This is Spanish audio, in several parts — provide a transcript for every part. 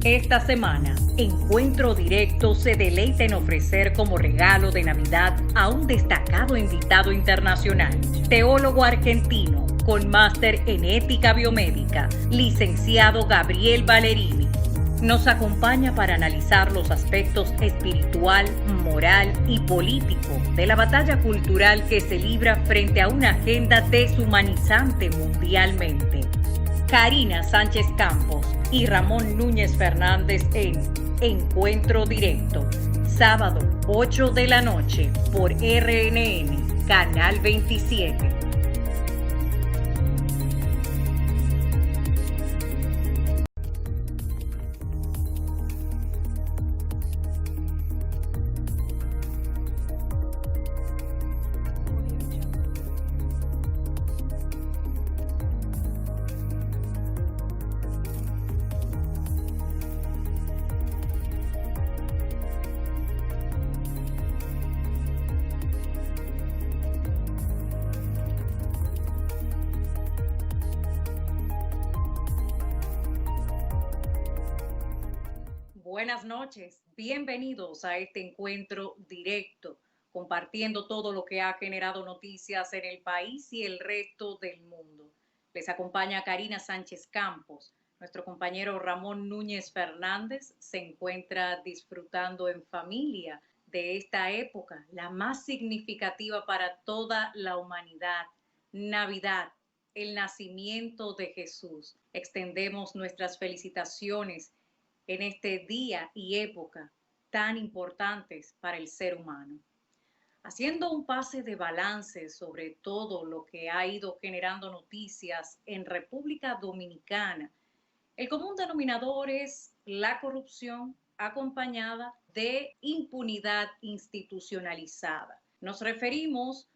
Esta semana, Encuentro Directo se deleita en ofrecer como regalo de Navidad a un destacado invitado internacional, teólogo argentino con máster en ética biomédica, licenciado Gabriel Ballerini. Nos acompaña para analizar los aspectos espiritual, moral y político de la batalla cultural que se libra frente a una agenda deshumanizante mundialmente. Karina Sánchez Campos y Ramón Núñez Fernández en Encuentro Directo, sábado 8 de la noche por RNN, Canal 27. Buenas noches, bienvenidos a este encuentro directo, compartiendo todo lo que ha generado noticias en el país y el resto del mundo. Les acompaña Karina Sánchez Campos. Nuestro compañero Ramón Núñez Fernández se encuentra disfrutando en familia de esta época, la más significativa para toda la humanidad, Navidad, el nacimiento de Jesús. Extendemos nuestras felicitaciones en este día y época tan importantes para el ser humano. Haciendo un pase de balance sobre todo lo que ha ido generando noticias en República Dominicana, el común denominador es la corrupción acompañada de impunidad institucionalizada. Nos referimos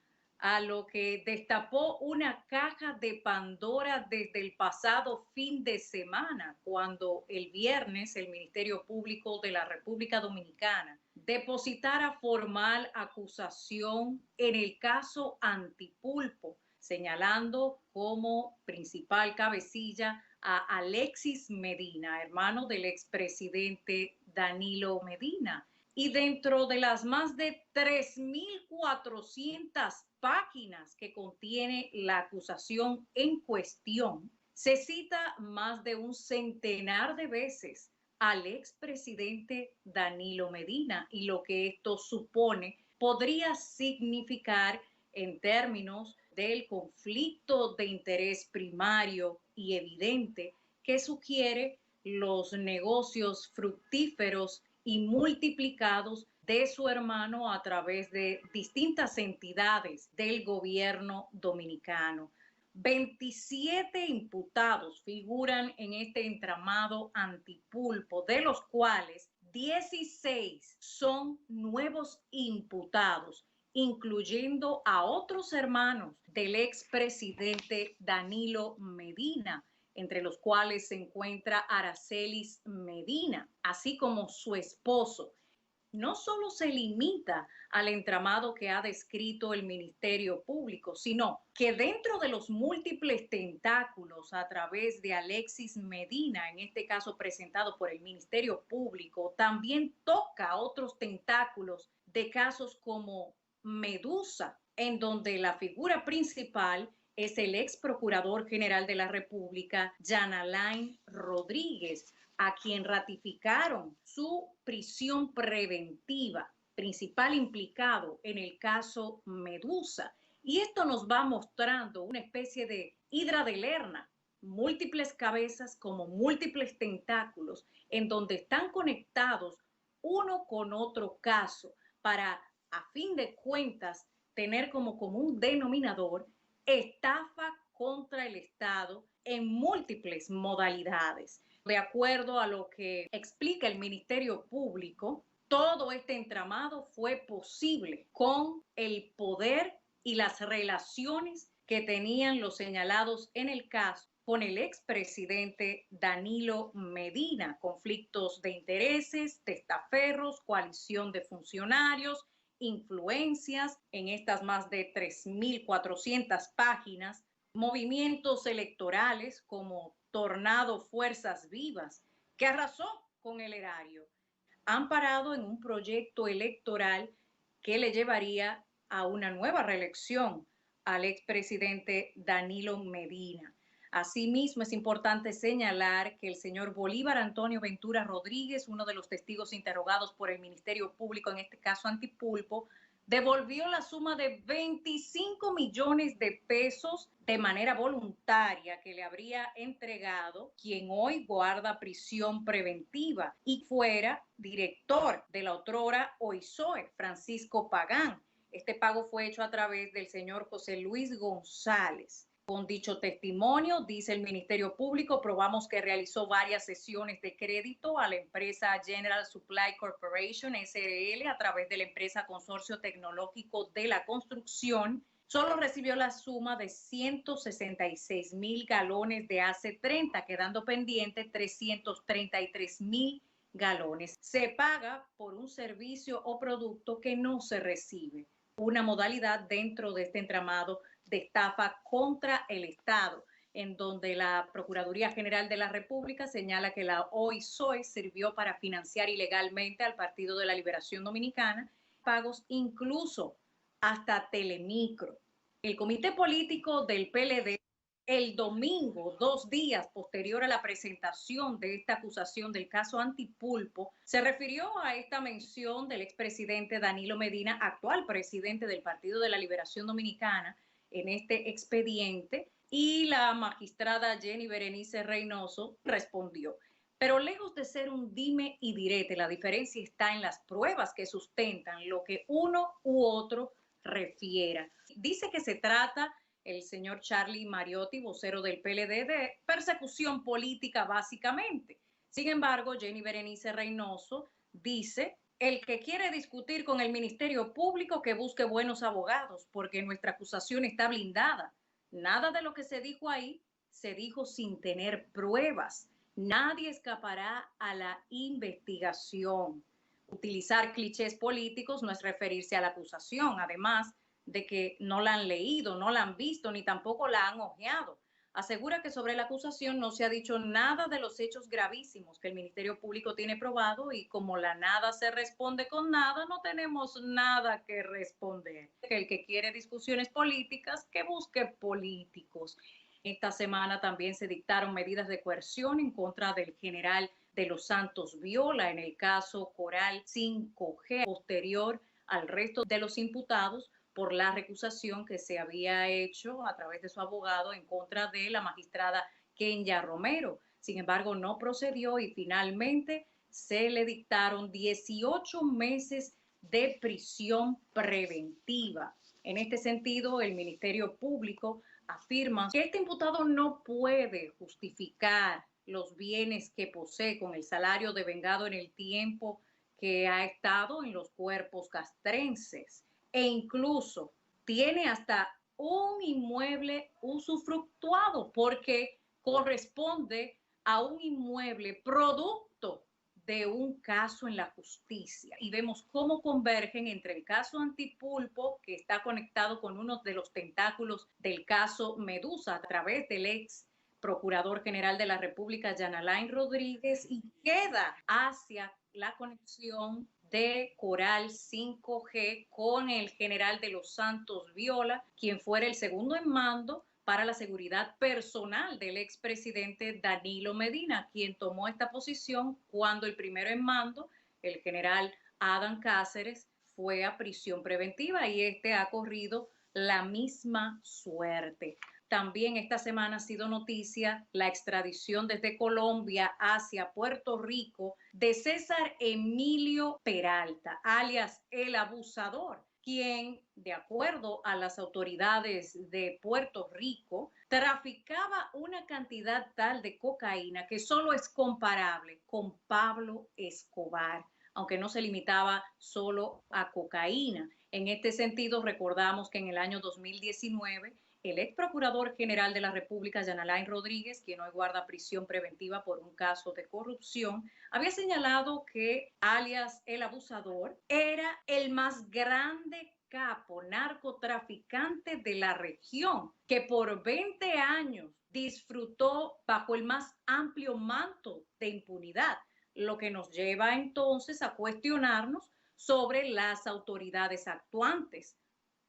a lo que destapó una caja de Pandora desde el pasado fin de semana, cuando el viernes el Ministerio Público de la República Dominicana depositara formal acusación en el caso Antipulpo, señalando como principal cabecilla a Alexis Medina, hermano del expresidente Danilo Medina. Y dentro de las más de 3.400 páginas que contiene la acusación en cuestión, se cita más de un centenar de veces al expresidente Danilo Medina y lo que esto supone podría significar en términos del conflicto de interés primario y evidente que sugiere los negocios fructíferos y multiplicados de su hermano a través de distintas entidades del gobierno dominicano. 27 imputados figuran en este entramado Antipulpo, de los cuales 16 son nuevos imputados, incluyendo a otros hermanos del expresidente Danilo Medina, entre los cuales se encuentra Aracelis Medina, así como su esposo. No solo se limita al entramado que ha descrito el Ministerio Público, sino que dentro de los múltiples tentáculos a través de Alexis Medina, en este caso presentado por el Ministerio Público, también toca otros tentáculos de casos como Medusa, en donde la figura principal es el ex procurador general de la República, Jan Alain Rodríguez, a quien ratificaron su prisión preventiva, principal implicado en el caso Medusa. Y esto nos va mostrando una especie de hidra de Lerna, múltiples cabezas como múltiples tentáculos, en donde están conectados uno con otro caso para, a fin de cuentas, tener como común denominador estafa contra el Estado en múltiples modalidades. De acuerdo a lo que explica el Ministerio Público, todo este entramado fue posible con el poder y las relaciones que tenían los señalados en el caso con el expresidente Danilo Medina, conflictos de intereses, testaferros, coalición de funcionarios, influencias en estas más de 3.400 páginas, movimientos electorales como Tornado Fuerzas Vivas, que arrasó con el erario, amparado en un proyecto electoral que le llevaría a una nueva reelección al expresidente Danilo Medina. Asimismo, es importante señalar que el señor Bolívar Antonio Ventura Rodríguez, uno de los testigos interrogados por el Ministerio Público en este caso Antipulpo, devolvió la suma de 25 millones de pesos de manera voluntaria que le habría entregado quien hoy guarda prisión preventiva y fuera director de la otrora OISOE, Francisco Pagán. Este pago fue hecho a través del señor José Luis González. Con dicho testimonio, dice el Ministerio Público, probamos que realizó varias sesiones de crédito a la empresa General Supply Corporation, SRL, a través de la empresa Consorcio Tecnológico de la Construcción. Solo recibió la suma de 166,000 galones de AC30, quedando pendiente 333,000 galones. Se paga por un servicio o producto que no se recibe, una modalidad dentro de este entramado de estafa contra el Estado, en donde la Procuraduría General de la República señala que la OISOE sirvió para financiar ilegalmente al Partido de la Liberación Dominicana, pagos incluso hasta Telemicro. El comité político del PLD, el domingo, 2 días posterior a la presentación de esta acusación del caso Antipulpo, se refirió a esta mención del expresidente Danilo Medina, actual presidente del Partido de la Liberación Dominicana, en este expediente, y la magistrada Jenny Berenice Reynoso respondió. Pero lejos de ser un dime y direte, la diferencia está en las pruebas que sustentan lo que uno u otro refiera. Dice que se trata el señor Charlie Mariotti, vocero del PLD, de persecución política básicamente. Sin embargo, Jenny Berenice Reynoso dice: el que quiere discutir con el Ministerio Público que busque buenos abogados, porque nuestra acusación está blindada. Nada de lo que se dijo ahí se dijo sin tener pruebas. Nadie escapará a la investigación. Utilizar clichés políticos no es referirse a la acusación, además de que no la han leído, no la han visto, ni tampoco la han hojeado. Asegura que sobre la acusación no se ha dicho nada de los hechos gravísimos que el Ministerio Público tiene probado, y como la nada se responde con nada, no tenemos nada que responder. El que quiere discusiones políticas, que busque políticos. Esta semana también se dictaron medidas de coerción en contra del general de los Santos Viola en el caso Coral 5G, posterior al resto de los imputados por la recusación que se había hecho a través de su abogado en contra de la magistrada Kenya Romero. Sin embargo, no procedió y finalmente se le dictaron 18 meses de prisión preventiva. En este sentido, el Ministerio Público afirma que este imputado no puede justificar los bienes que posee con el salario devengado en el tiempo que ha estado en los cuerpos castrenses, e incluso tiene hasta un inmueble usufructuado porque corresponde a un inmueble producto de un caso en la justicia. Y vemos cómo convergen entre el caso Antipulpo, que está conectado con uno de los tentáculos del caso Medusa a través del ex Procurador General de la República, Jan Alain Rodríguez, y queda hacia la conexión de Coral 5G con el general de los Santos Viola, quien fuera el segundo en mando para la seguridad personal del expresidente Danilo Medina, quien tomó esta posición cuando el primero en mando, el general Adán Cáceres, fue a prisión preventiva, y este ha corrido la misma suerte. También esta semana ha sido noticia la extradición desde Colombia hacia Puerto Rico de César Emilio Peralta, alias El Abusador, quien, de acuerdo a las autoridades de Puerto Rico, traficaba una cantidad tal de cocaína que solo es comparable con Pablo Escobar, aunque no se limitaba solo a cocaína. En este sentido, recordamos que en el año 2019, el ex procurador general de la República, Jan Alain Rodríguez, quien hoy guarda prisión preventiva por un caso de corrupción, había señalado que alias El Abusador era el más grande capo narcotraficante de la región, que por 20 años disfrutó bajo el más amplio manto de impunidad, lo que nos lleva entonces a cuestionarnos sobre las autoridades actuantes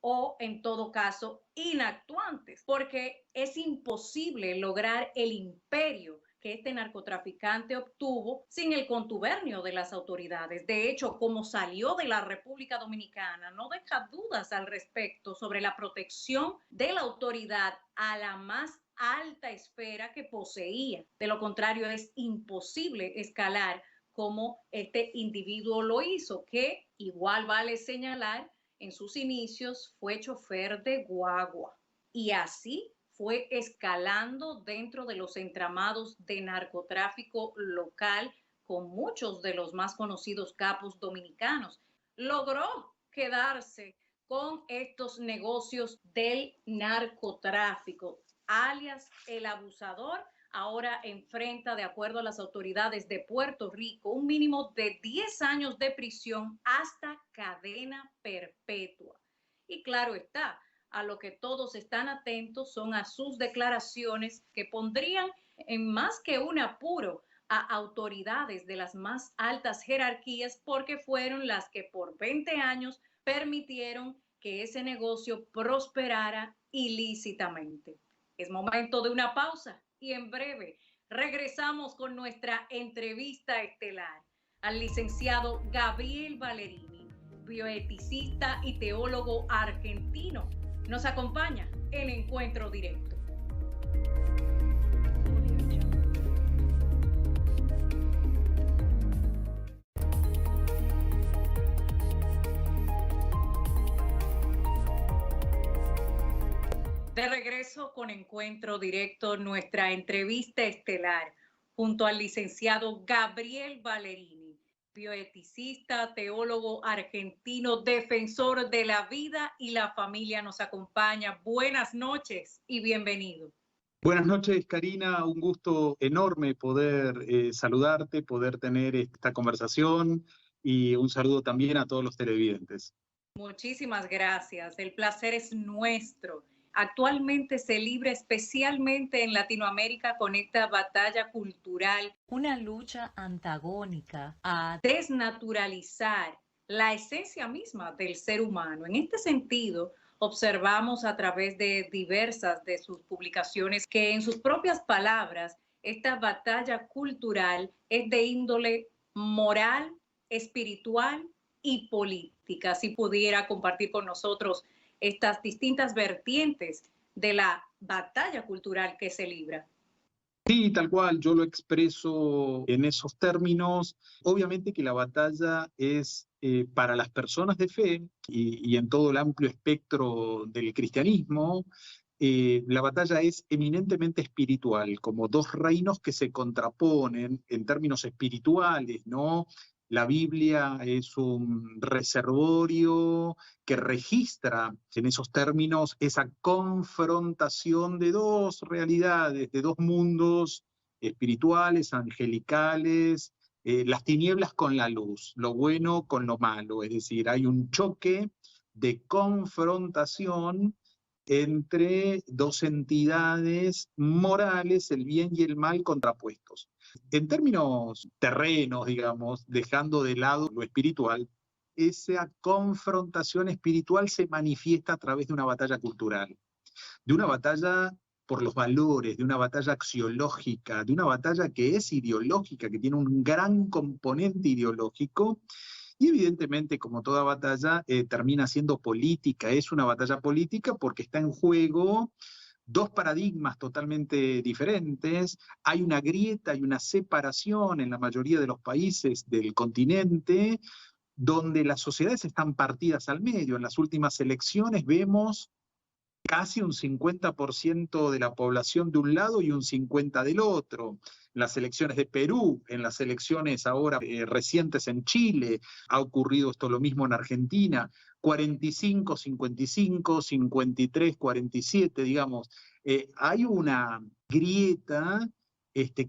o, en todo caso, inactuantes, porque es imposible lograr el imperio que este narcotraficante obtuvo sin el contubernio de las autoridades. De hecho, como salió de la República Dominicana, no deja dudas al respecto sobre la protección de la autoridad a la más alta esfera que poseía. De lo contrario, es imposible escalar como este individuo lo hizo, que igual vale señalar, en sus inicios fue chofer de guagua y así fue escalando dentro de los entramados de narcotráfico local con muchos de los más conocidos capos dominicanos. Logró quedarse con estos negocios del narcotráfico, alias el abusador. Ahora enfrenta, de acuerdo a las autoridades de Puerto Rico, un mínimo de 10 años de prisión hasta cadena perpetua. Y claro está, a lo que todos están atentos son a sus declaraciones que pondrían en más que un apuro a autoridades de las más altas jerarquías, porque fueron las que por 20 años permitieron que ese negocio prosperara ilícitamente. Es momento de una pausa y en breve regresamos con nuestra entrevista estelar al licenciado Gabriel Ballerini, bioeticista y teólogo argentino. Nos acompaña en Encuentro Directo. De regreso con Encuentro Directo, nuestra entrevista estelar junto al licenciado Gabriel Ballerini, bioeticista, teólogo argentino, defensor de la vida y la familia, nos acompaña. Buenas noches y bienvenido. Buenas noches, Karina. Un gusto enorme poder saludarte, poder tener esta conversación y un saludo también a todos los televidentes. Muchísimas gracias. El placer es nuestro. Actualmente se libra especialmente en Latinoamérica con esta batalla cultural, una lucha antagónica a desnaturalizar la esencia misma del ser humano. En este sentido, observamos a través de diversas de sus publicaciones que en sus propias palabras, esta batalla cultural es de índole moral, espiritual y política. Si pudiera compartir con nosotros estas distintas vertientes de la batalla cultural que se libra. Sí, tal cual, yo lo expreso en esos términos. Obviamente que la batalla es para las personas de fe y en todo el amplio espectro del cristianismo, la batalla es eminentemente espiritual, como dos reinos que se contraponen en términos espirituales, ¿no? La Biblia es un reservorio que registra en esos términos esa confrontación de dos realidades, de dos mundos espirituales, angelicales, las tinieblas con la luz, lo bueno con lo malo, es decir, hay un choque de confrontación entre dos entidades morales, el bien y el mal, contrapuestos. En términos terrenos, digamos, dejando de lado lo espiritual, esa confrontación espiritual se manifiesta a través de una batalla cultural, de una batalla por los valores, de una batalla axiológica, de una batalla que es ideológica, que tiene un gran componente ideológico. Y evidentemente, como toda batalla, termina siendo política. Es una batalla política porque está en juego dos paradigmas totalmente diferentes. Hay una grieta y una separación en la mayoría de los países del continente, donde las sociedades están partidas al medio. En las últimas elecciones vemos casi un 50% de la población de un lado y un 50% del otro. En las elecciones de Perú, en las elecciones ahora recientes en Chile, ha ocurrido esto lo mismo en Argentina, 45, 55, 53, 47, digamos. Hay una grieta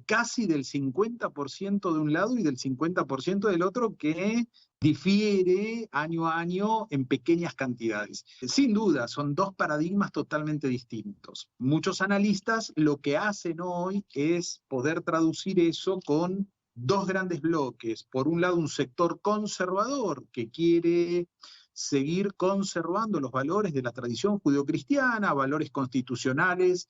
casi del 50% de un lado y del 50% del otro que difiere año a año en pequeñas cantidades. Sin duda, son dos paradigmas totalmente distintos. Muchos analistas lo que hacen hoy es poder traducir eso con dos grandes bloques. Por un lado, un sector conservador que quiere seguir conservando los valores de la tradición judeocristiana, valores constitucionales,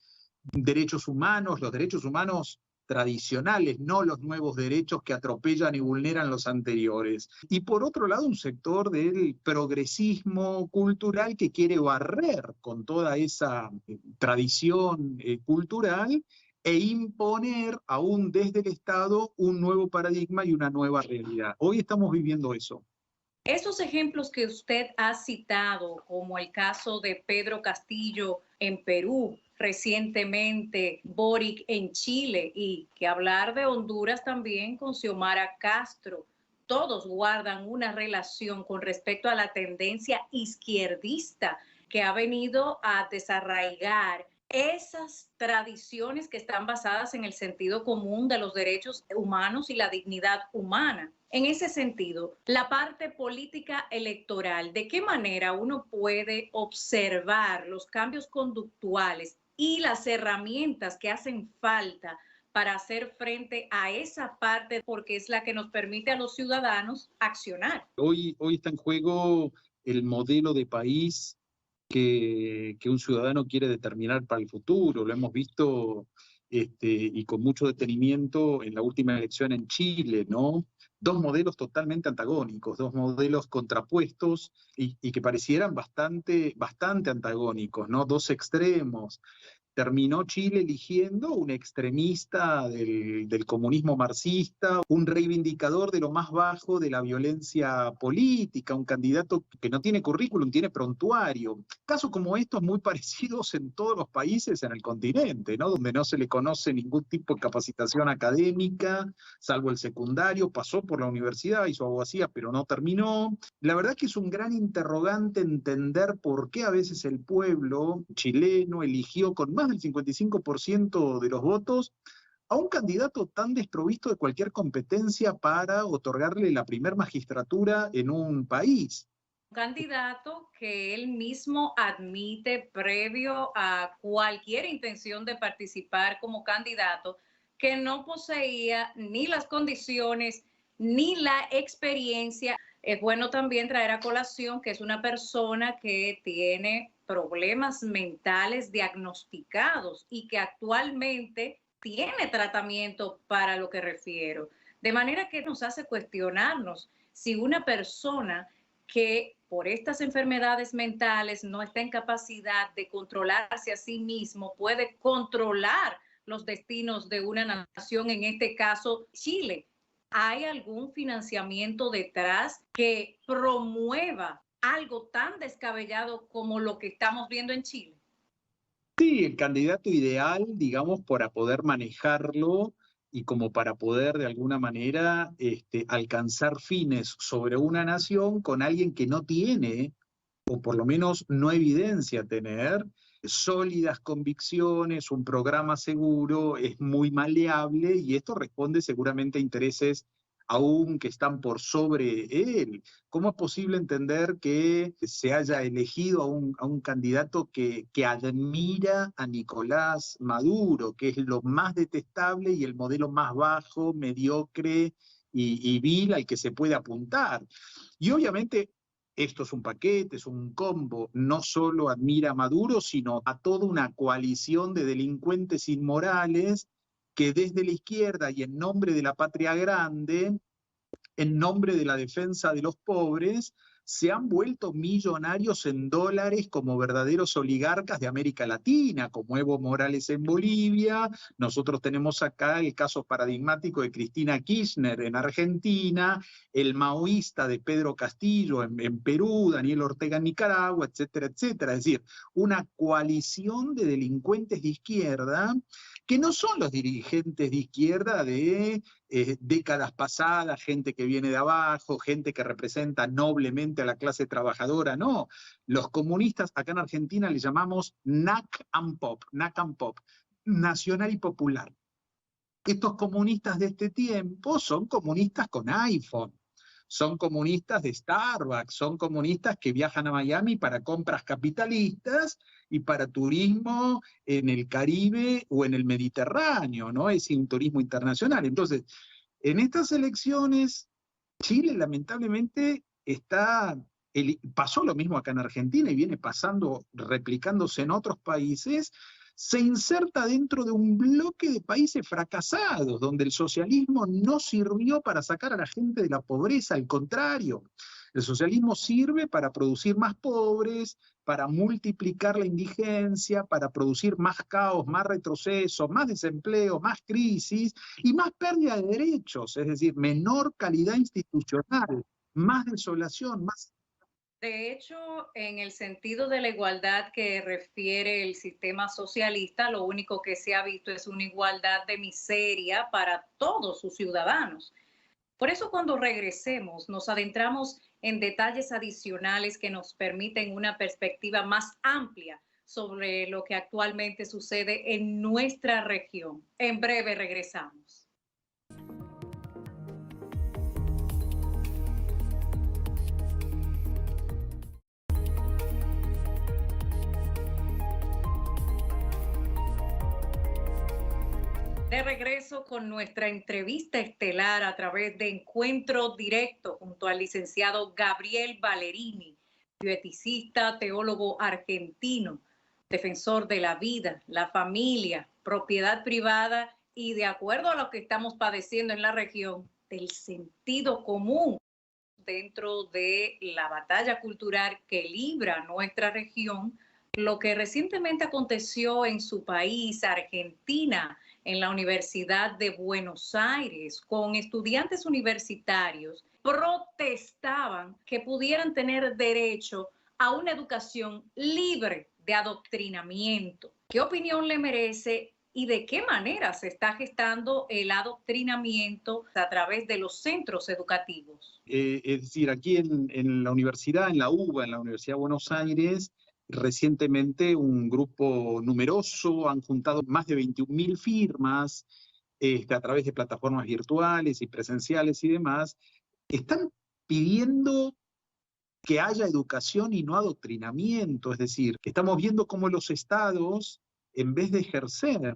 derechos humanos, los derechos humanos tradicionales, no los nuevos derechos que atropellan y vulneran los anteriores. Y por otro lado, un sector del progresismo cultural que quiere barrer con toda esa tradición cultural e imponer, aún desde el Estado, un nuevo paradigma y una nueva realidad. Hoy estamos viviendo eso. Esos ejemplos que usted ha citado, como el caso de Pedro Castillo en Perú, recientemente Boric en Chile, y que hablar de Honduras también con Xiomara Castro, todos guardan una relación con respecto a la tendencia izquierdista que ha venido a desarraigar esas tradiciones que están basadas en el sentido común de los derechos humanos y la dignidad humana. En ese sentido, la parte política electoral, ¿de qué manera uno puede observar los cambios conductuales y las herramientas que hacen falta para hacer frente a esa parte, porque es la que nos permite a los ciudadanos accionar? Hoy está en juego el modelo de país que un ciudadano quiere determinar para el futuro. Lo hemos visto y con mucho detenimiento en la última elección en Chile, ¿no? Dos modelos totalmente antagónicos, dos modelos contrapuestos y que parecieran bastante antagónicos, ¿no? Dos extremos. Terminó Chile eligiendo un extremista del comunismo marxista, un reivindicador de lo más bajo de la violencia política, un candidato que no tiene currículum, tiene prontuario. Casos como estos muy parecidos en todos los países en el continente, ¿no? Donde no se le conoce ningún tipo de capacitación académica, salvo el secundario, pasó por la universidad, hizo abogacía, pero no terminó. La verdad que es un gran interrogante entender por qué a veces el pueblo chileno eligió con más del 55% de los votos a un candidato tan desprovisto de cualquier competencia para otorgarle la primer magistratura en un país. Un candidato que él mismo admite previo a cualquier intención de participar como candidato, que no poseía ni las condiciones ni la experiencia. Es bueno también traer a colación que es una persona que tiene problemas mentales diagnosticados y que actualmente tiene tratamiento para lo que refiero. De manera que nos hace cuestionarnos si una persona que por estas enfermedades mentales no está en capacidad de controlarse a sí mismo puede controlar los destinos de una nación, en este caso Chile. ¿Hay algún financiamiento detrás que promueva algo tan descabellado como lo que estamos viendo en Chile? Sí, el candidato ideal, digamos, para poder manejarlo y como para poder de alguna manera alcanzar fines sobre una nación con alguien que no tiene, o por lo menos no evidencia tener, sólidas convicciones, un programa seguro, es muy maleable y esto responde seguramente a intereses aún que están por sobre él. ¿Cómo es posible entender que se haya elegido a un candidato que admira a Nicolás Maduro, que es lo más detestable y el modelo más bajo, mediocre y vil al que se puede apuntar? Y obviamente esto es un paquete, es un combo, no solo admira a Maduro, sino a toda una coalición de delincuentes inmorales que desde la izquierda y en nombre de la patria grande, en nombre de la defensa de los pobres, se han vuelto millonarios en dólares como verdaderos oligarcas de América Latina, como Evo Morales en Bolivia. Nosotros tenemos acá el caso paradigmático de Cristina Kirchner en Argentina, el maoísta de Pedro Castillo en Perú, Daniel Ortega en Nicaragua, etcétera, etcétera. Es decir, una coalición de delincuentes de izquierda que no son los dirigentes de izquierda de décadas pasadas, gente que viene de abajo, gente que representa noblemente a la clase trabajadora, no. Los comunistas acá en Argentina le llamamos NAC and Pop, nacional y popular. Estos comunistas de este tiempo son comunistas con iPhone, son comunistas de Starbucks, son comunistas que viajan a Miami para compras capitalistas y para turismo en el Caribe o en el Mediterráneo, ¿no? Es un turismo internacional. Entonces, En estas elecciones, Chile lamentablemente pasó lo mismo acá en Argentina y viene pasando, replicándose en otros países, se inserta dentro de un bloque de países fracasados, donde el socialismo no sirvió para sacar a la gente de la pobreza, al contrario, el socialismo sirve para producir más pobres, para multiplicar la indigencia, para producir más caos, más retroceso, más desempleo, más crisis y más pérdida de derechos, es decir, menor calidad institucional, más desolación, más... De hecho, en el sentido de la igualdad que refiere el sistema socialista, lo único que se ha visto es una igualdad de miseria para todos sus ciudadanos. Por eso cuando regresemos nos adentramos en detalles adicionales que nos permiten una perspectiva más amplia sobre lo que actualmente sucede en nuestra región. En breve regresamos. De regreso con nuestra entrevista estelar a través de Encuentro Directo junto al licenciado Gabriel Ballerini, bioeticista, teólogo argentino, defensor de la vida, la familia, propiedad privada y, de acuerdo a lo que estamos padeciendo en la región, del sentido común dentro de la batalla cultural que libra nuestra región, lo que recientemente aconteció en su país, Argentina, en la Universidad de Buenos Aires, con estudiantes universitarios, protestaban que pudieran tener derecho a una educación libre de adoctrinamiento. ¿Qué opinión le merece y de qué manera se está gestando el adoctrinamiento a través de los centros educativos? Es decir, aquí en la universidad, en la UBA, en la Universidad de Buenos Aires, recientemente un grupo numeroso han juntado más de 21.000 firmas a través de plataformas virtuales y presenciales y demás. Están pidiendo que haya educación y no adoctrinamiento, es decir, que estamos viendo cómo los estados, en vez de ejercer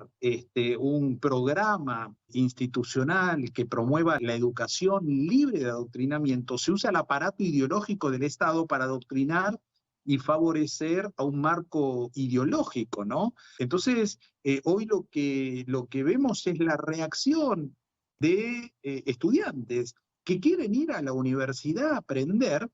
un programa institucional que promueva la educación libre de adoctrinamiento, se usa el aparato ideológico del Estado para adoctrinar y favorecer a un marco ideológico, ¿no? Entonces, hoy lo que vemos es la reacción de estudiantes que quieren ir a la universidad a aprender,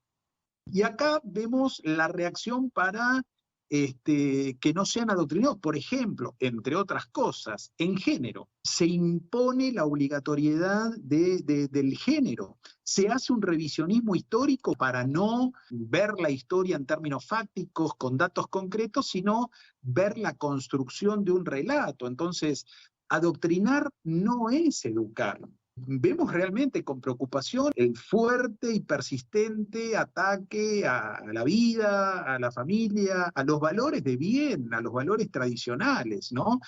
y acá vemos la reacción para que no sean adoctrinados. Por ejemplo, entre otras cosas, en género, se impone la obligatoriedad del género. Se hace un revisionismo histórico para no ver la historia en términos fácticos, con datos concretos, sino ver la construcción de un relato. Entonces, adoctrinar no es educar. Vemos realmente con preocupación el fuerte y persistente ataque a la vida, a la familia, a los valores de bien, a los valores tradicionales, ¿no?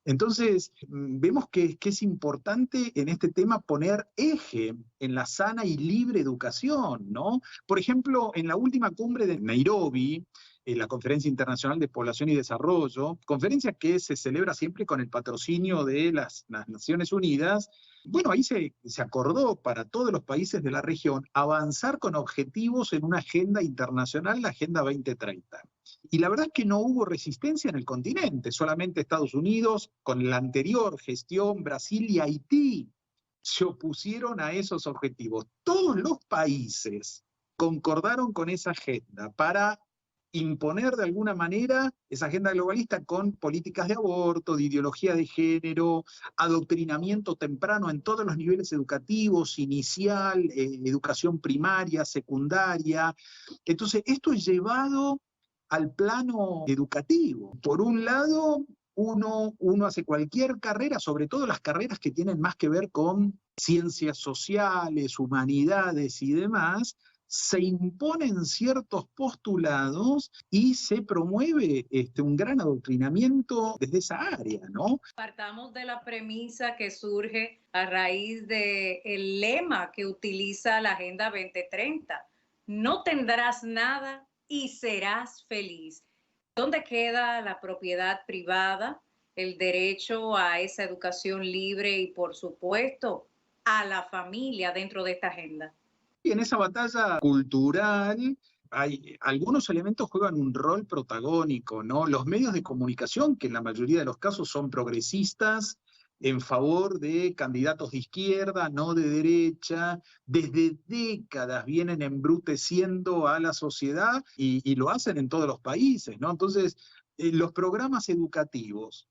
Entonces, vemos que es importante en este tema poner eje en la sana y libre educación, ¿no? Por ejemplo, en la última cumbre de Nairobi, en la Conferencia Internacional de Población y Desarrollo, conferencia que se celebra siempre con el patrocinio de las Naciones Unidas. Bueno, ahí se acordó para todos los países de la región avanzar con objetivos en una agenda internacional, la Agenda 2030. Y la verdad es que no hubo resistencia en el continente, solamente Estados Unidos, con la anterior gestión, Brasil y Haití se opusieron a esos objetivos. Todos los países concordaron con esa agenda para imponer de alguna manera esa agenda globalista con políticas de aborto, de ideología de género, adoctrinamiento temprano en todos los niveles educativos, inicial, educación primaria, secundaria. Entonces, esto es llevado al plano educativo. Por un lado, uno hace cualquier carrera, sobre todo las carreras que tienen más que ver con ciencias sociales, humanidades y demás, se imponen ciertos postulados y se promueve un gran adoctrinamiento desde esa área, ¿no? Partamos de la premisa que surge a raíz del lema que utiliza la Agenda 2030. No tendrás nada y serás feliz. ¿Dónde queda la propiedad privada, el derecho a esa educación libre y, por supuesto, a la familia dentro de esta agenda? Y en esa batalla cultural algunos elementos juegan un rol protagónico, ¿no? Los medios de comunicación, que en la mayoría de los casos son progresistas, en favor de candidatos de izquierda, no de derecha, desde décadas vienen embruteciendo a la sociedad y lo hacen en todos los países, ¿no? Entonces, los programas educativos,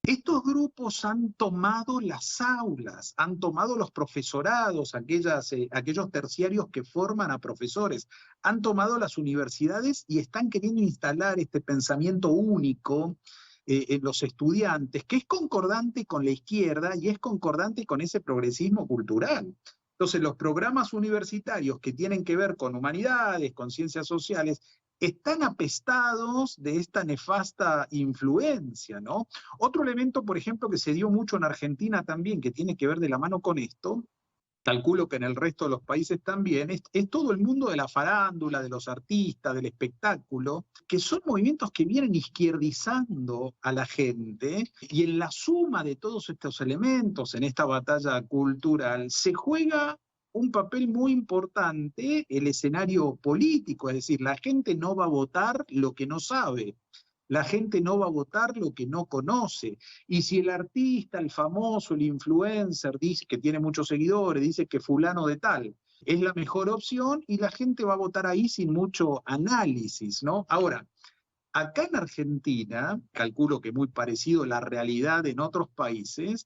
estos grupos han tomado las aulas, han tomado los profesorados, aquellos terciarios que forman a profesores, han tomado las universidades y están queriendo instalar este pensamiento único en los estudiantes, que es concordante con la izquierda y es concordante con ese progresismo cultural. Entonces, los programas universitarios que tienen que ver con humanidades, con ciencias sociales, están apestados de esta nefasta influencia, ¿no? Otro elemento, por ejemplo, que se dio mucho en Argentina también, que tiene que ver de la mano con esto, calculo que en el resto de los países también, es todo el mundo de la farándula, de los artistas, del espectáculo, que son movimientos que vienen izquierdizando a la gente, y en la suma de todos estos elementos, en esta batalla cultural, se juega un papel muy importante el escenario político, es decir, la gente no va a votar lo que no sabe. La gente no va a votar lo que no conoce. Y si el artista, el famoso, el influencer, dice que tiene muchos seguidores, dice que fulano de tal es la mejor opción, y la gente va a votar ahí sin mucho análisis, ¿no? Ahora, acá en Argentina, calculo que muy parecido a la realidad en otros países,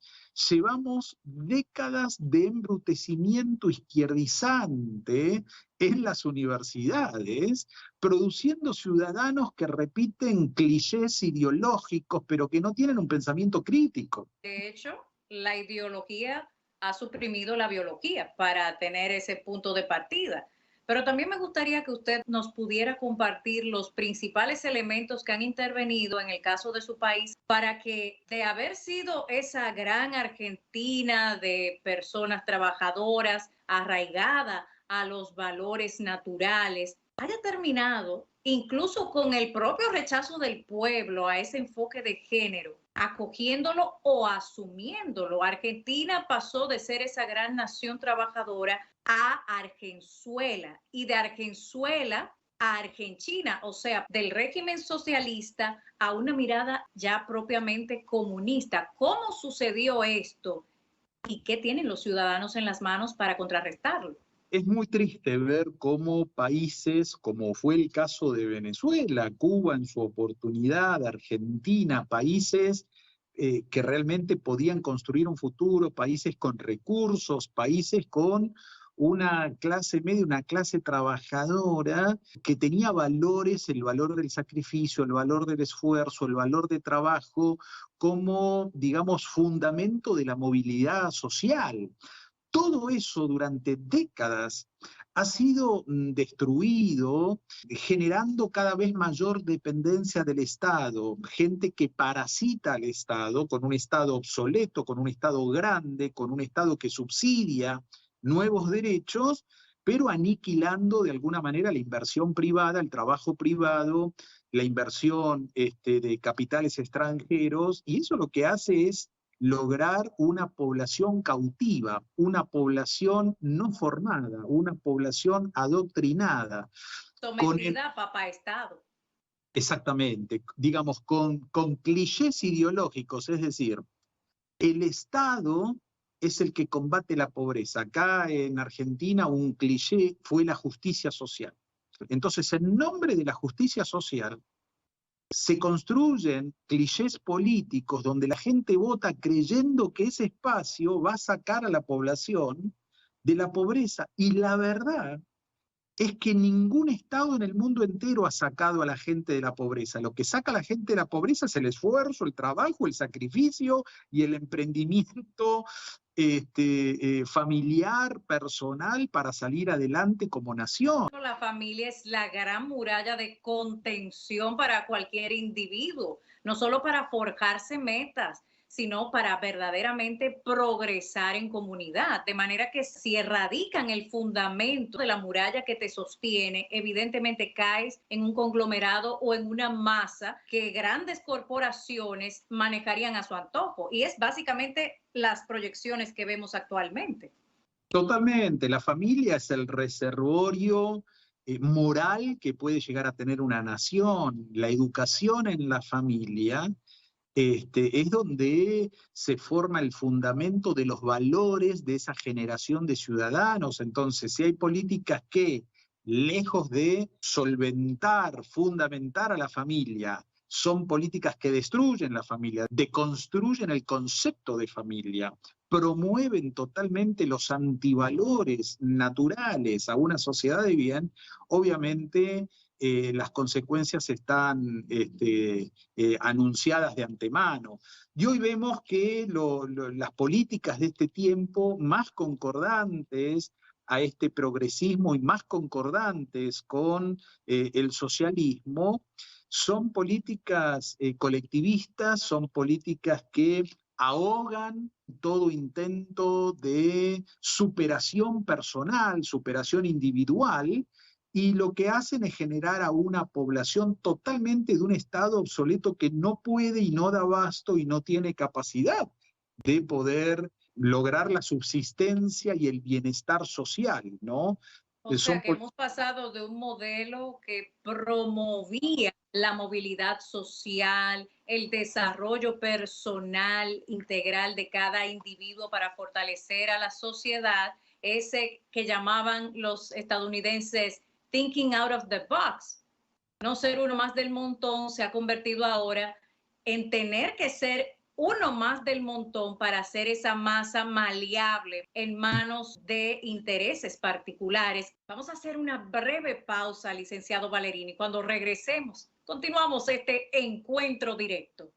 llevamos décadas de embrutecimiento izquierdizante en las universidades, produciendo ciudadanos que repiten clichés ideológicos, pero que no tienen un pensamiento crítico. De hecho, la ideología ha suprimido la biología para tener ese punto de partida. Pero también me gustaría que usted nos pudiera compartir los principales elementos que han intervenido en el caso de su país para que, de haber sido esa gran Argentina de personas trabajadoras, arraigada a los valores naturales, haya terminado incluso con el propio rechazo del pueblo a ese enfoque de género, acogiéndolo o asumiéndolo. Argentina pasó de ser esa gran nación trabajadora a Argenzuela, y de Argenzuela a Argentina, o sea, del régimen socialista a una mirada ya propiamente comunista. ¿Cómo sucedió esto? ¿Y qué tienen los ciudadanos en las manos para contrarrestarlo? Es muy triste ver cómo países, como fue el caso de Venezuela, Cuba en su oportunidad, Argentina, países que realmente podían construir un futuro, países con recursos, países con una clase media, una clase trabajadora que tenía valores, el valor del sacrificio, el valor del esfuerzo, el valor de trabajo, como, digamos, fundamento de la movilidad social. Todo eso durante décadas ha sido destruido, generando cada vez mayor dependencia del Estado, gente que parasita al Estado, con un Estado obsoleto, con un Estado grande, con un Estado que subsidia nuevos derechos, pero aniquilando de alguna manera la inversión privada, el trabajo privado, la inversión de capitales extranjeros, y eso lo que hace es lograr una población cautiva, una población no formada, una población adoctrinada. Sometida a papá Estado. Exactamente, digamos, con clichés ideológicos, es decir, el Estado es el que combate la pobreza. Acá en Argentina un cliché fue la justicia social. Entonces, en nombre de la justicia social, se construyen clichés políticos donde la gente vota creyendo que ese espacio va a sacar a la población de la pobreza. Y la verdad es que ningún Estado en el mundo entero ha sacado a la gente de la pobreza. Lo que saca a la gente de la pobreza es el esfuerzo, el trabajo, el sacrificio y el emprendimiento familiar, personal, para salir adelante como nación. La familia es la gran muralla de contención para cualquier individuo, no solo para forjarse metas, sino para verdaderamente progresar en comunidad. De manera que si erradican el fundamento de la muralla que te sostiene, evidentemente caes en un conglomerado o en una masa que grandes corporaciones manejarían a su antojo. Y es básicamente las proyecciones que vemos actualmente. Totalmente, la familia es el reservorio moral que puede llegar a tener una nación. La educación en la familia es donde se forma el fundamento de los valores de esa generación de ciudadanos. Entonces, si hay políticas que, lejos de solventar, fundamentar a la familia, son políticas que destruyen la familia, deconstruyen el concepto de familia, promueven totalmente los antivalores naturales a una sociedad de bien, obviamente las consecuencias están anunciadas de antemano. Y hoy vemos que las políticas de este tiempo, más concordantes a este progresismo y más concordantes con el socialismo, son políticas colectivistas, son políticas que ahogan todo intento de superación personal, superación individual, y lo que hacen es generar a una población totalmente de un estado obsoleto que no puede y no da abasto y no tiene capacidad de poder lograr la subsistencia y el bienestar social, ¿no? O sea que hemos pasado de un modelo que promovía la movilidad social, el desarrollo personal integral de cada individuo para fortalecer a la sociedad, ese que llamaban los estadounidenses thinking out of the box, no ser uno más del montón, se ha convertido ahora en tener que ser uno más del montón para hacer esa masa maleable en manos de intereses particulares. Vamos a hacer una breve pausa, licenciado Ballerini. Cuando regresemos, continuamos este encuentro directo.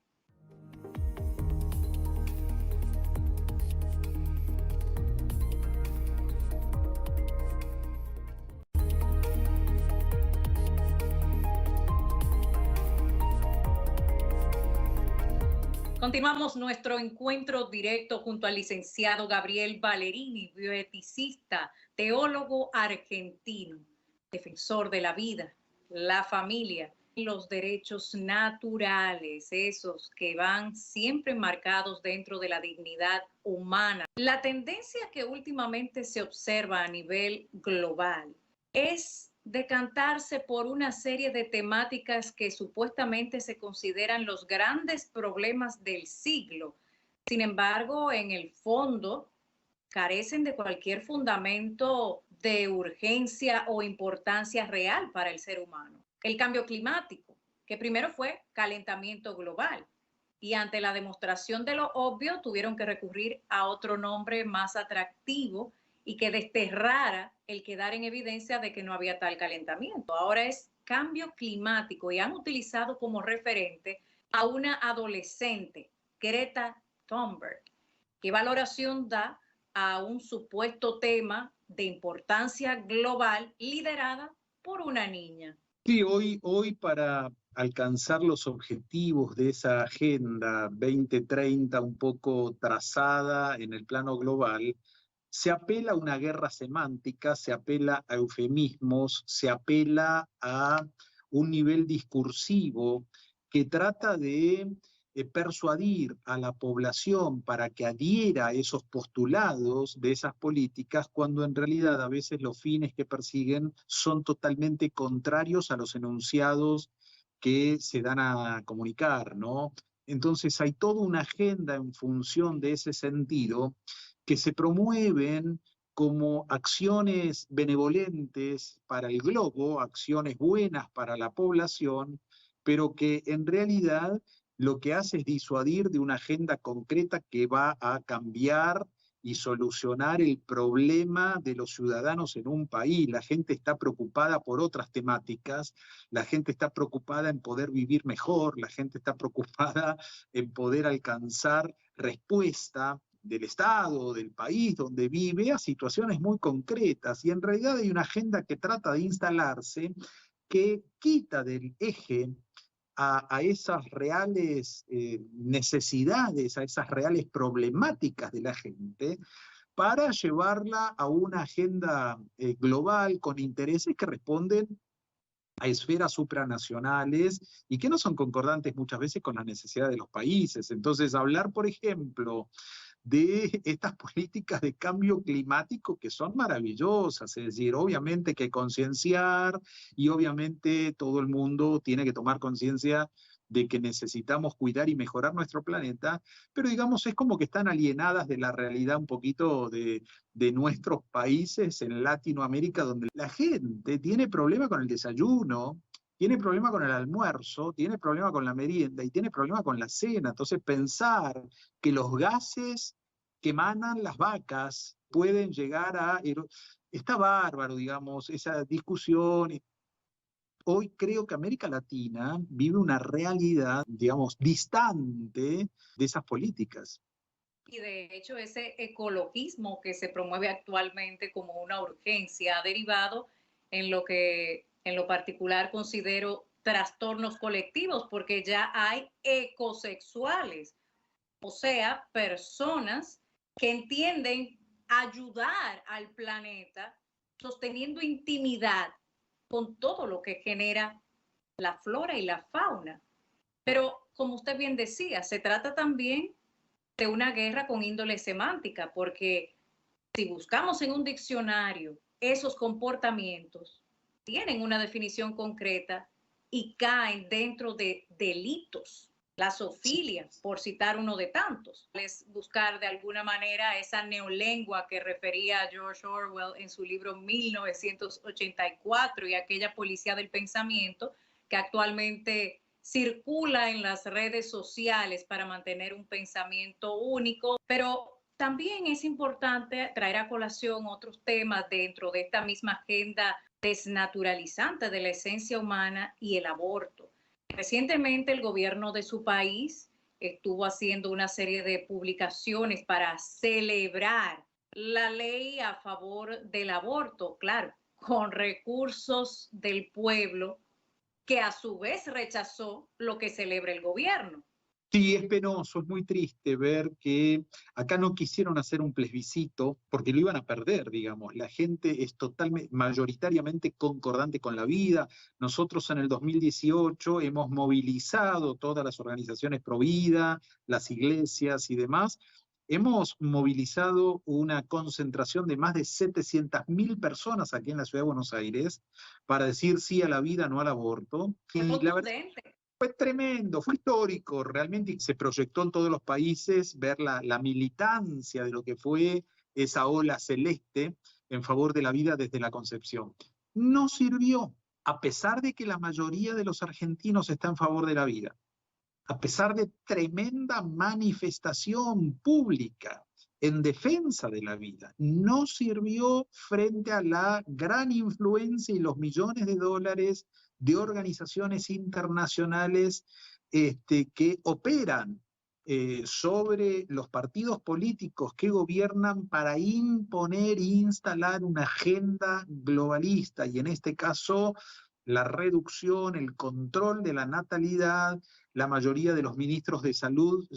Continuamos nuestro encuentro directo junto al licenciado Gabriel Ballerini, bioeticista, teólogo argentino, defensor de la vida, la familia y los derechos naturales, esos que van siempre marcados dentro de la dignidad humana. La tendencia que últimamente se observa a nivel global es decantarse por una serie de temáticas que supuestamente se consideran los grandes problemas del siglo. Sin embargo, en el fondo, carecen de cualquier fundamento de urgencia o importancia real para el ser humano. El cambio climático, que primero fue calentamiento global, y ante la demostración de lo obvio tuvieron que recurrir a otro nombre más atractivo y que desterrara el quedar en evidencia de que no había tal calentamiento. Ahora es cambio climático y han utilizado como referente a una adolescente, Greta Thunberg. ¿Qué valoración da a un supuesto tema de importancia global liderada por una niña? Sí, hoy para alcanzar los objetivos de esa Agenda 2030 un poco trazada en el plano global, se apela a una guerra semántica, se apela a eufemismos, se apela a un nivel discursivo que trata de persuadir a la población para que adhiera a esos postulados de esas políticas, cuando en realidad a veces los fines que persiguen son totalmente contrarios a los enunciados que se dan a comunicar, ¿no? Entonces hay toda una agenda en función de ese sentido que se promueven como acciones benevolentes para el globo, acciones buenas para la población, pero que en realidad lo que hace es disuadir de una agenda concreta que va a cambiar y solucionar el problema de los ciudadanos en un país. La gente está preocupada por otras temáticas, la gente está preocupada en poder vivir mejor, la gente está preocupada en poder alcanzar respuesta del Estado, del país donde vive, a situaciones muy concretas. Y en realidad hay una agenda que trata de instalarse, que quita del eje a esas reales necesidades, a esas reales problemáticas de la gente, para llevarla a una agenda global con intereses que responden a esferas supranacionales y que no son concordantes muchas veces con las necesidades de los países. Entonces, hablar, por ejemplo, de estas políticas de cambio climático que son maravillosas. Es decir, obviamente que concienciar y obviamente todo el mundo tiene que tomar conciencia de que necesitamos cuidar y mejorar nuestro planeta, pero digamos es como que están alienadas de la realidad un poquito de nuestros países en Latinoamérica, donde la gente tiene problema con el desayuno, tiene problema con el almuerzo, tiene problema con la merienda y tiene problema con la cena. Entonces pensar que los gases que emanan las vacas pueden llegar a... Está bárbaro, digamos, esa discusión. Hoy creo que América Latina vive una realidad, digamos, distante de esas políticas. Y de hecho ese ecologismo que se promueve actualmente como una urgencia ha derivado en lo que en lo particular considero trastornos colectivos, porque ya hay ecosexuales, o sea, personas que entienden ayudar al planeta sosteniendo intimidad con todo lo que genera la flora y la fauna. Pero como usted bien decía, se trata también de una guerra con índole semántica, porque si buscamos en un diccionario esos comportamientos, tienen una definición concreta y caen dentro de delitos. La zoofilia, por citar uno de tantos, es buscar de alguna manera esa neolengua que refería George Orwell en su libro 1984 y aquella policía del pensamiento que actualmente circula en las redes sociales para mantener un pensamiento único, pero también es importante traer a colación otros temas dentro de esta misma agenda desnaturalizante de la esencia humana y el aborto. Recientemente el gobierno de su país estuvo haciendo una serie de publicaciones para celebrar la ley a favor del aborto, claro, con recursos del pueblo, que a su vez rechazó lo que celebra el gobierno. Sí, es penoso, es muy triste ver que acá no quisieron hacer un plebiscito porque lo iban a perder, digamos. La gente es totalmente, mayoritariamente concordante con la vida. Nosotros en el 2018 hemos movilizado todas las organizaciones pro vida, las iglesias y demás. Hemos movilizado una concentración de más de 700.000 personas aquí en la ciudad de Buenos Aires para decir sí a la vida, no al aborto. Fue Y la verdad contundente. fue tremendo, fue histórico, realmente se proyectó en todos los países ver la militancia de lo que fue esa ola celeste en favor de la vida desde la concepción. No sirvió, a pesar de que la mayoría de los argentinos está en favor de la vida, a pesar de tremenda manifestación pública en defensa de la vida, no sirvió frente a la gran influencia y los millones de dólares de organizaciones internacionales que operan sobre los partidos políticos que gobiernan para imponer e instalar una agenda globalista, y en este caso la reducción, el control de la natalidad. La mayoría de los ministros de salud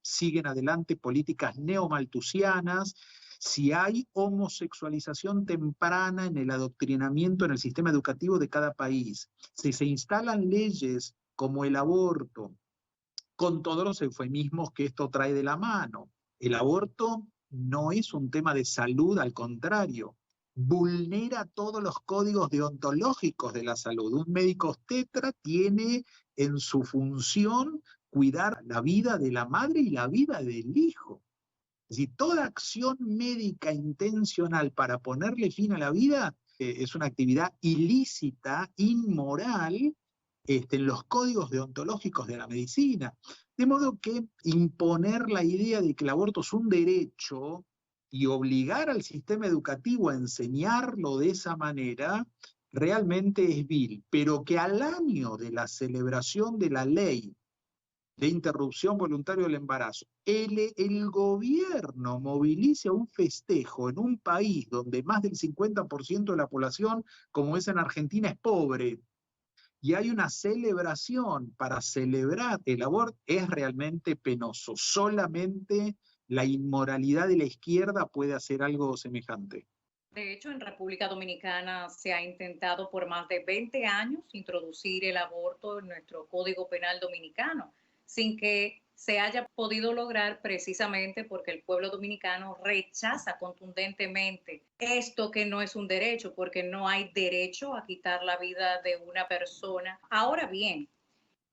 siguen adelante políticas neomalthusianas. Si hay homosexualización temprana en el adoctrinamiento en el sistema educativo de cada país, si se instalan leyes como el aborto, con todos los eufemismos que esto trae de la mano, el aborto no es un tema de salud, al contrario, vulnera todos los códigos deontológicos de la salud. Un médico obstetra tiene en su función cuidar la vida de la madre y la vida del hijo. Es decir, toda acción médica intencional para ponerle fin a la vida es una actividad ilícita, inmoral, en los códigos deontológicos de la medicina. De modo que imponer la idea de que el aborto es un derecho y obligar al sistema educativo a enseñarlo de esa manera realmente es vil, pero que al año de la celebración de la ley de interrupción voluntaria del embarazo, el gobierno moviliza un festejo en un país donde más del 50% de la población, como es en Argentina, es pobre, y hay una celebración para celebrar el aborto, es realmente penoso. Solamente la inmoralidad de la izquierda puede hacer algo semejante. De hecho, en República Dominicana se ha intentado por más de 20 años introducir el aborto en nuestro Código Penal dominicano, sin que se haya podido lograr precisamente porque el pueblo dominicano rechaza contundentemente esto que no es un derecho, porque no hay derecho a quitar la vida de una persona. Ahora bien,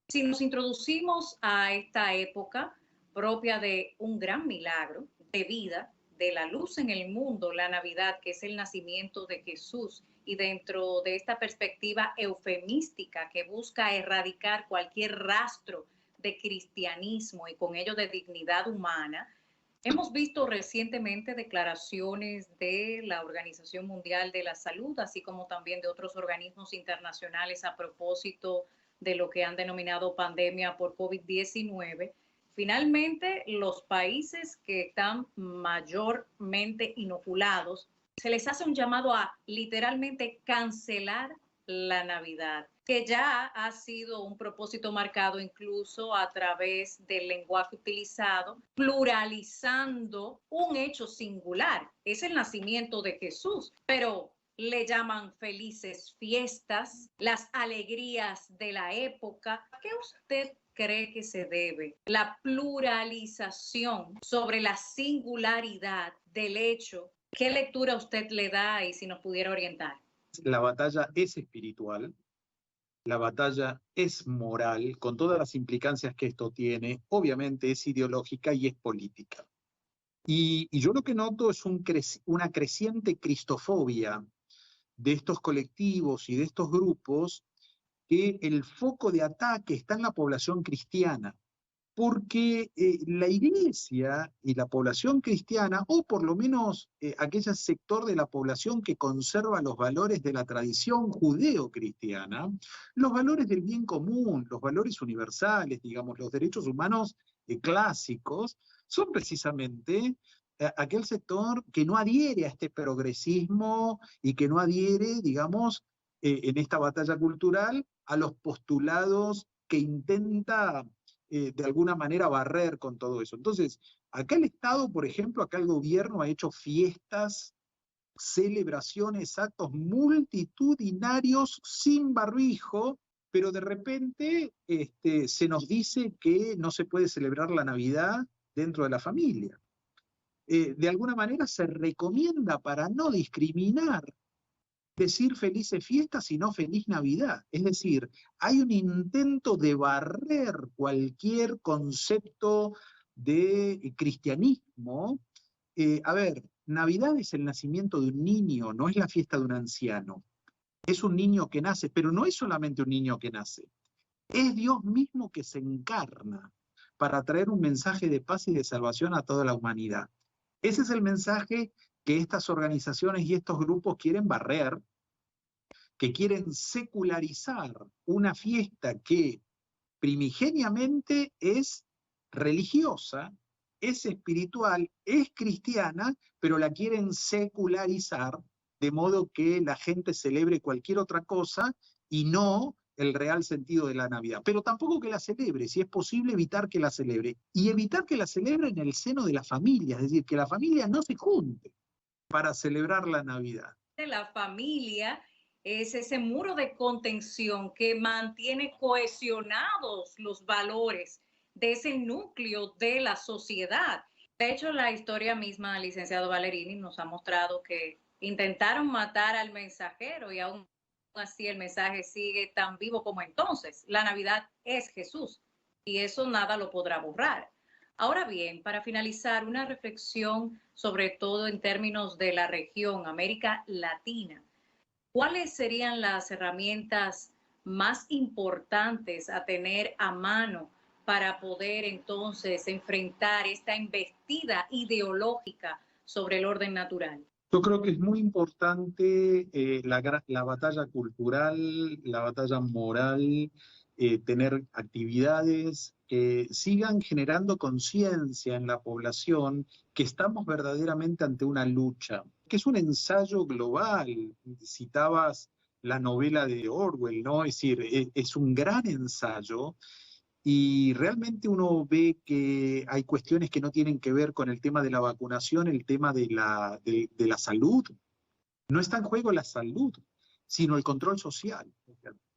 si nos introducimos a esta época propia de un gran milagro de vida, de la luz en el mundo, la Navidad, que es el nacimiento de Jesús, y dentro de esta perspectiva eufemística que busca erradicar cualquier rastro de cristianismo y con ello de dignidad humana, hemos visto recientemente declaraciones de la Organización Mundial de la Salud, así como también de otros organismos internacionales a propósito de lo que han denominado pandemia por COVID-19. Finalmente, los países que están mayormente inoculados, se les hace un llamado a literalmente cancelar la Navidad, que ya ha sido un propósito marcado incluso a través del lenguaje utilizado, pluralizando un hecho singular, es el nacimiento de Jesús, pero le llaman felices fiestas, las alegrías de la época. ¿A qué usted cree que se debe la pluralización sobre la singularidad del hecho? ¿Qué lectura usted le da y si nos pudiera orientar? La batalla es espiritual, la batalla es moral, con todas las implicancias que esto tiene, obviamente es ideológica y es política. Y yo lo que noto es una creciente cristofobia de estos colectivos y de estos grupos, que el foco de ataque está en la población cristiana, porque la iglesia y la población cristiana, o por lo menos aquel sector de la población que conserva los valores de la tradición judeo-cristiana, los valores del bien común, los valores universales, digamos, los derechos humanos clásicos, son precisamente aquel sector que no adhiere a este progresismo y que no adhiere, digamos, en esta batalla cultural a los postulados que intenta de alguna manera barrer con todo eso. Entonces, acá el Estado, por ejemplo, acá el gobierno ha hecho fiestas, celebraciones, actos multitudinarios sin barbijo, pero de repente se nos dice que no se puede celebrar la Navidad dentro de la familia. De alguna manera se recomienda, para no discriminar, decir felices fiestas y no feliz Navidad. Es decir, hay un intento de barrer cualquier concepto de cristianismo. A ver, Navidad es el nacimiento de un niño, no es la fiesta de un anciano. Es un niño que nace, pero no es solamente un niño que nace. Es Dios mismo que se encarna para traer un mensaje de paz y de salvación a toda la humanidad. Ese es el mensaje que estas organizaciones y estos grupos quieren barrer, que quieren secularizar una fiesta que primigeniamente es religiosa, es espiritual, es cristiana, pero la quieren secularizar de modo que la gente celebre cualquier otra cosa y no el real sentido de la Navidad. Pero tampoco que la celebre, si es posible evitar que la celebre. Y evitar que la celebre en el seno de la familia, es decir, que la familia no se junte para celebrar la Navidad. La familia es ese muro de contención que mantiene cohesionados los valores de ese núcleo de la sociedad. De hecho, la historia misma, licenciado Valerini, nos ha mostrado que intentaron matar al mensajero y aún así el mensaje sigue tan vivo como entonces. La Navidad es Jesús y eso nada lo podrá borrar. Ahora bien, para finalizar, una reflexión sobre todo en términos de la región, América Latina. ¿Cuáles serían las herramientas más importantes a tener a mano para poder entonces enfrentar esta embestida ideológica sobre el orden natural? Yo creo que es muy importante la batalla cultural, la batalla moral, tener actividades que sigan generando conciencia en la población que estamos verdaderamente ante una lucha, que es un ensayo global. Citabas la novela de Orwell, ¿no? Es decir, es un gran ensayo. Y realmente uno ve que hay cuestiones que no tienen que ver con el tema de la vacunación, el tema de la salud. No está en juego la salud, sino el control social.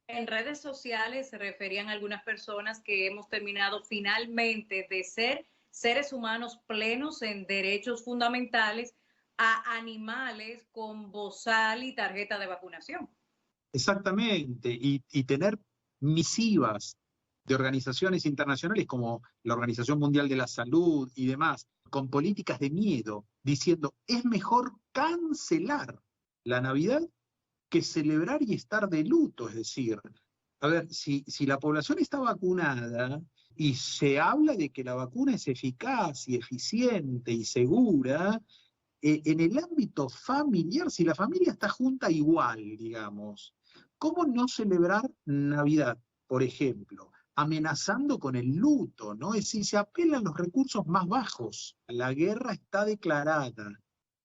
En redes sociales se referían algunas personas que hemos terminado finalmente de ser seres humanos plenos en derechos fundamentales a animales con bozal y tarjeta de vacunación. Exactamente, y tener misivas de organizaciones internacionales como la Organización Mundial de la Salud y demás, con políticas de miedo, diciendo es mejor cancelar la Navidad que celebrar y estar de luto. Es decir, a ver, si la población está vacunada y se habla de que la vacuna es eficaz y eficiente y segura, en el ámbito familiar, si la familia está junta igual, digamos, ¿cómo no celebrar Navidad, por ejemplo? Amenazando con el luto, ¿no? Es decir, se apelan los recursos más bajos. La guerra está declarada.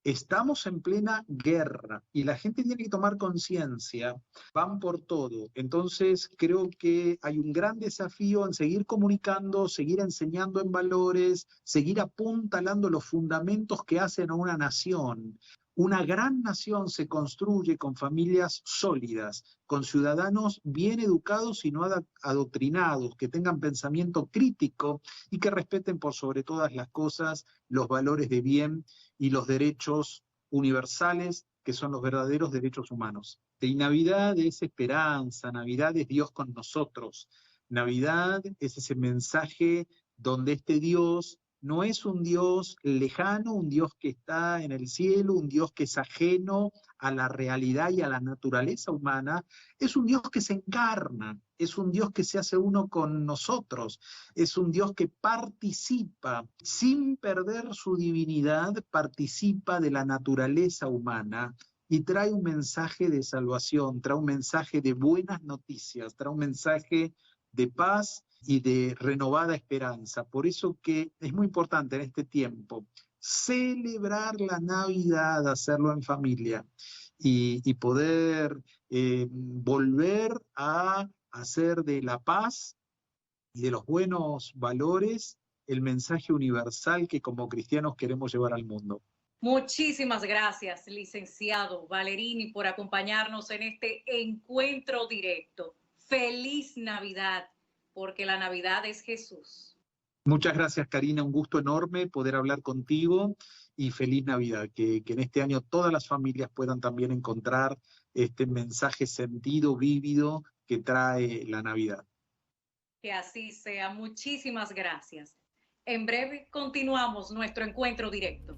Estamos en plena guerra y la gente tiene que tomar conciencia, van por todo. Entonces creo que hay un gran desafío en seguir comunicando, seguir enseñando en valores, seguir apuntalando los fundamentos que hacen a una nación. Una gran nación se construye con familias sólidas, con ciudadanos bien educados y no adoctrinados, que tengan pensamiento crítico y que respeten por sobre todas las cosas los valores de bien y los derechos universales, que son los verdaderos derechos humanos. Y Navidad es esperanza, Navidad es Dios con nosotros, Navidad es ese mensaje donde este Dios no es un Dios lejano, un Dios que está en el cielo, un Dios que es ajeno a la realidad y a la naturaleza humana, es un Dios que se encarna, es un Dios que se hace uno con nosotros, es un Dios que participa, sin perder su divinidad, participa de la naturaleza humana y trae un mensaje de salvación, trae un mensaje de buenas noticias, trae un mensaje de paz y de renovada esperanza. Por eso que es muy importante en este tiempo celebrar la Navidad, hacerlo en familia y poder volver a hacer de la paz y de los buenos valores el mensaje universal que como cristianos queremos llevar al mundo. Muchísimas gracias, licenciado Valerini, por acompañarnos en este encuentro directo. Feliz Navidad, porque la Navidad es Jesús. Muchas gracias, Karina, un gusto enorme poder hablar contigo y feliz Navidad, que en este año todas las familias puedan también encontrar este mensaje sentido, vívido que trae la Navidad. Que así sea. Muchísimas gracias. En breve continuamos nuestro encuentro directo.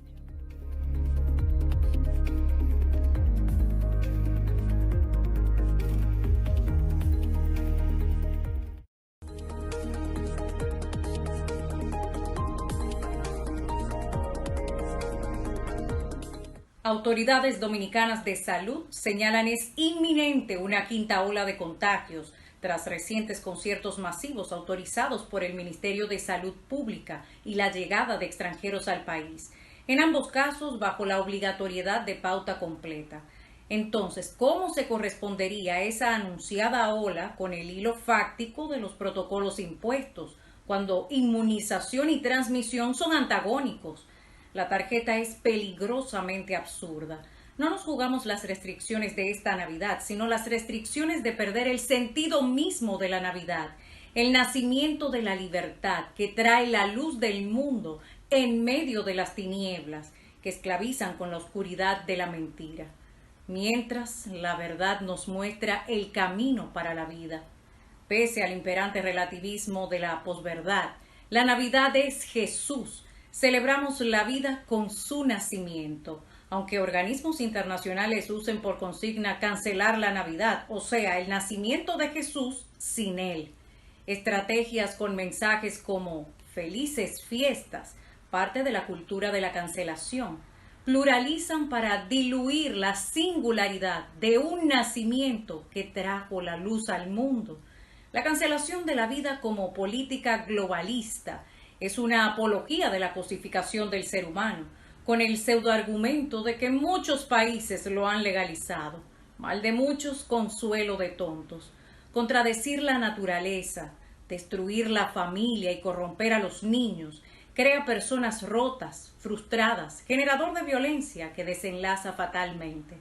Autoridades dominicanas de salud señalan es inminente una quinta ola de contagios tras recientes conciertos masivos autorizados por el Ministerio de Salud Pública y la llegada de extranjeros al país, en ambos casos bajo la obligatoriedad de pauta completa. Entonces, ¿cómo se correspondería esa anunciada ola con el hilo fáctico de los protocolos impuestos, cuando inmunización y transmisión son antagónicos? La tarjeta es peligrosamente absurda. No nos jugamos las restricciones de esta Navidad, sino las restricciones de perder el sentido mismo de la Navidad, el nacimiento de la libertad que trae la luz del mundo en medio de las tinieblas que esclavizan con la oscuridad de la mentira. Mientras la verdad nos muestra el camino para la vida. Pese al imperante relativismo de la posverdad, la Navidad es Jesús. Celebramos la vida con su nacimiento, aunque organismos internacionales usen por consigna cancelar la Navidad, o sea, el nacimiento de Jesús sin él. Estrategias con mensajes como felices fiestas, parte de la cultura de la cancelación, pluralizan para diluir la singularidad de un nacimiento que trajo la luz al mundo. La cancelación de la vida como política globalista es una apología de la cosificación del ser humano, con el pseudoargumento de que muchos países lo han legalizado. Mal de muchos, consuelo de tontos. Contradecir la naturaleza, destruir la familia y corromper a los niños, crea personas rotas, frustradas, generador de violencia que desenlaza fatalmente.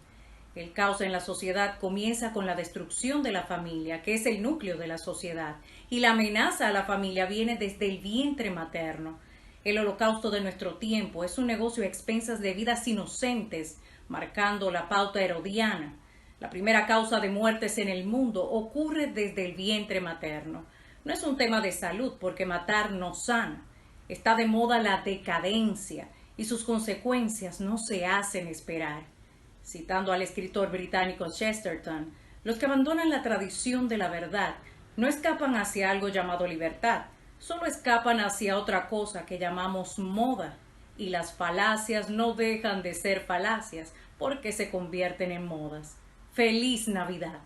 El caos en la sociedad comienza con la destrucción de la familia, que es el núcleo de la sociedad, y la amenaza a la familia viene desde el vientre materno. El holocausto de nuestro tiempo es un negocio a expensas de vidas inocentes, marcando la pauta herodiana. La primera causa de muertes en el mundo ocurre desde el vientre materno. No es un tema de salud, porque matar no sana. Está de moda la decadencia y sus consecuencias no se hacen esperar. Citando al escritor británico Chesterton, los que abandonan la tradición de la verdad no escapan hacia algo llamado libertad, solo escapan hacia otra cosa que llamamos moda. Y las falacias no dejan de ser falacias porque se convierten en modas. ¡Feliz Navidad!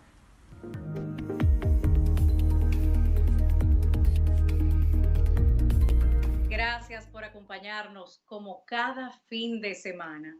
Gracias por acompañarnos como cada fin de semana.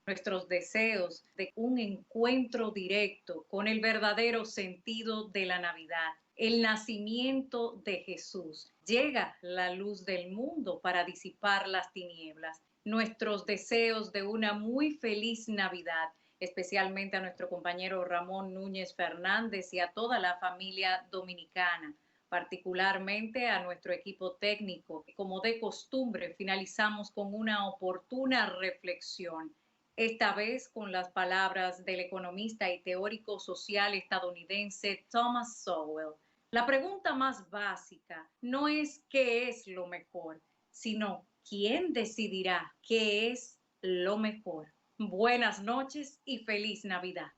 Nuestros deseos de un encuentro directo con el verdadero sentido de la Navidad, el nacimiento de Jesús. Llega la luz del mundo para disipar las tinieblas. Nuestros deseos de una muy feliz Navidad, especialmente a nuestro compañero Ramón Núñez Fernández y a toda la familia dominicana, particularmente a nuestro equipo técnico. Como de costumbre, finalizamos con una oportuna reflexión, esta vez con las palabras del economista y teórico social estadounidense Thomas Sowell. La pregunta más básica no es qué es lo mejor, sino quién decidirá qué es lo mejor. Buenas noches y feliz Navidad.